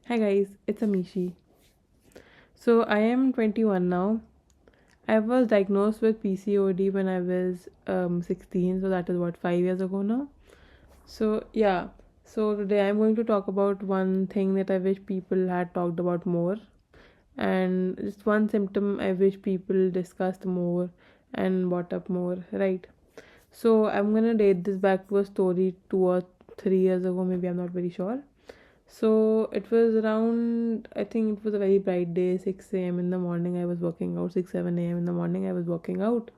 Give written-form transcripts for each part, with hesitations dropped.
Hi guys, it's Amishi. So I am 21 now. I was diagnosed with PCOD when I was 16, so that is what 5 years ago now. So yeah, so today I'm going to talk about one thing that I wish people had talked about more, and just one symptom I wish people discussed more and brought up more, right? So I'm gonna date this back to a story 2 or 3 years ago, maybe, I'm not very sure. So it was around, I think it was a very bright day, 6 a.m. in the morning. I was working out, 6 7 a.m. in the morning. I was working out,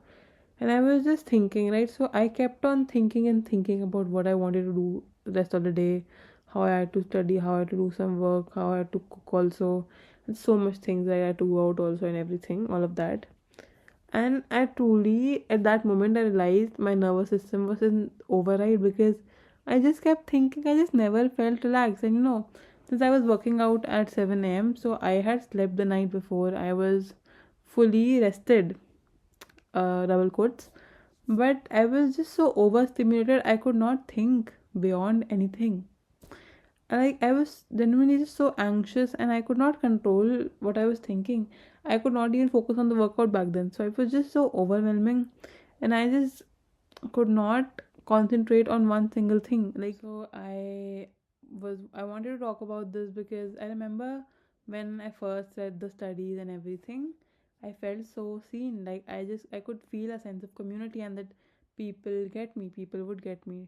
and I was just thinking, right? So I kept on thinking and thinking about what I wanted to do the rest of the day, how I had to study, how I had to do some work, how I had to cook also, and so much things that I had to go out also, and everything, all of that. And I truly, at that moment, I realized my nervous system was in override because I just kept thinking, I just never felt relaxed. And since I was working out at 7 a.m., so I had slept the night before, I was fully rested, double quotes. But I was just so overstimulated, I could not think beyond anything. Like, I was genuinely just so anxious and I could not control what I was thinking. I could not even focus on the workout back then. So it was just so overwhelming, and I just could not concentrate on one single thing. Like, so I wanted to talk about this because I remember when I first read the studies and everything, I felt so seen. Like, I could feel a sense of community, and that people would get me,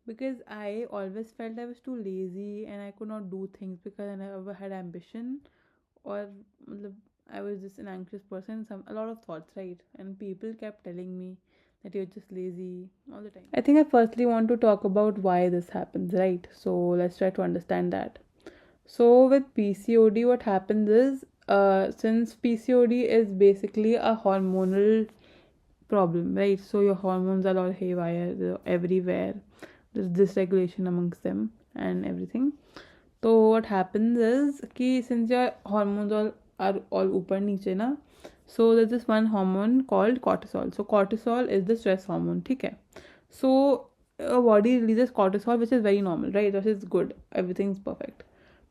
because I always felt I was too lazy and I could not do things because I never had ambition, or matlab, I was just an anxious person, a lot of thoughts, right? And people kept telling me that you're just lazy all the time. I think I firstly want to talk about why this happens, right? So let's try to understand that. So with PCOD, what happens is, since PCOD is basically a hormonal problem, right? So your hormones are all haywire, they're everywhere. There's dysregulation amongst them and everything. So what happens is कि since your hormones all ऊपर नीचे ना, so there's this one hormone called cortisol. So cortisol is the stress hormone, ठीक है? So your body releases cortisol, which is very normal, right? That is good. Everything's perfect.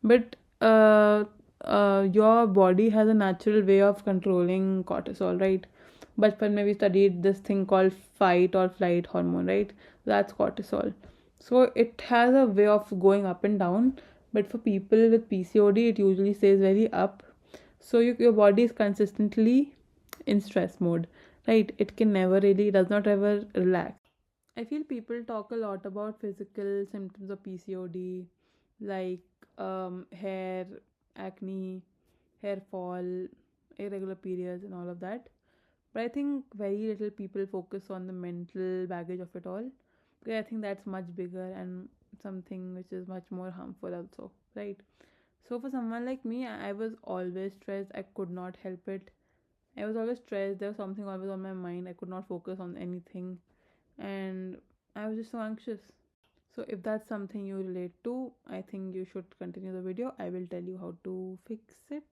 But your body has a natural way of controlling cortisol, right? Bachpan mein we studied this thing called fight or flight hormone, right? That's cortisol. So it has a way of going up and down, but for people with PCOD, it usually stays very up. So your body is consistently in stress mode, right? It can never really, does not ever relax. I feel people talk a lot about physical symptoms of PCOD, like hair, acne, hair fall, irregular periods, and all of that. But I think very little people focus on the mental baggage of it all, because I think that's much bigger and something which is much more harmful, also, right? So, for someone like me, I was always stressed. I could not help it. I was always stressed. There was something always on my mind. I could not focus on anything, and I was just so anxious. So if that's something you relate to, I think you should continue the video. I will tell you how to fix it.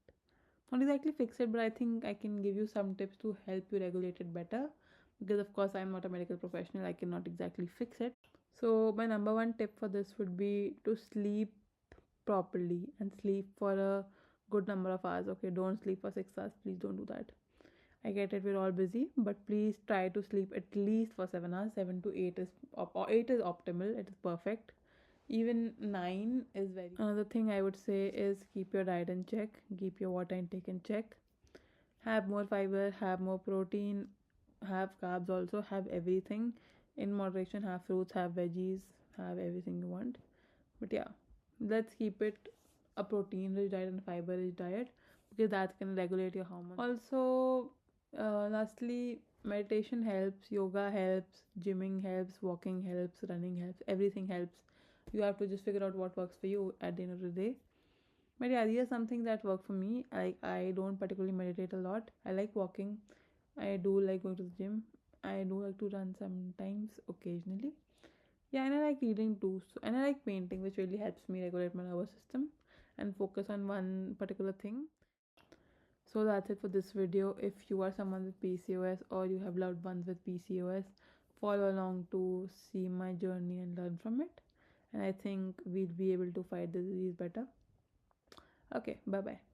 Not exactly fix it, but I think I can give you some tips to help you regulate it better. Because of course I'm not a medical professional, I cannot exactly fix it. So my number one tip for this would be to sleep properly and sleep for a good number of hours. Okay, don't sleep for 6 hours. Please don't do that. I get it, we're all busy, but please try to sleep at least for 7 hours. 7 to 8 is 8 is optimal. It is perfect. Even 9 is very. Another thing I would say is keep your diet in check. Keep your water intake in check. Have more fiber. Have more protein. Have carbs also. Have everything in moderation. Have fruits. Have veggies. Have everything you want. But yeah, let's keep it a protein rich diet and fiber rich diet, because that can regulate your hormones. Also, lastly, meditation helps, yoga helps, gymming helps, walking helps, running helps, everything helps. You have to just figure out what works for you at the end of the day. But yeah, these are something that work for me. I don't particularly meditate a lot. I like walking. I do like going to the gym. I do like to run sometimes, occasionally. Yeah, and I like reading too. So, and I like painting, which really helps me regulate my nervous system and focus on one particular thing. So that's it for this video. If you are someone with PCOS or you have loved ones with PCOS, follow along to see my journey and learn from it. And I think we'll be able to fight the disease better. Okay, bye bye.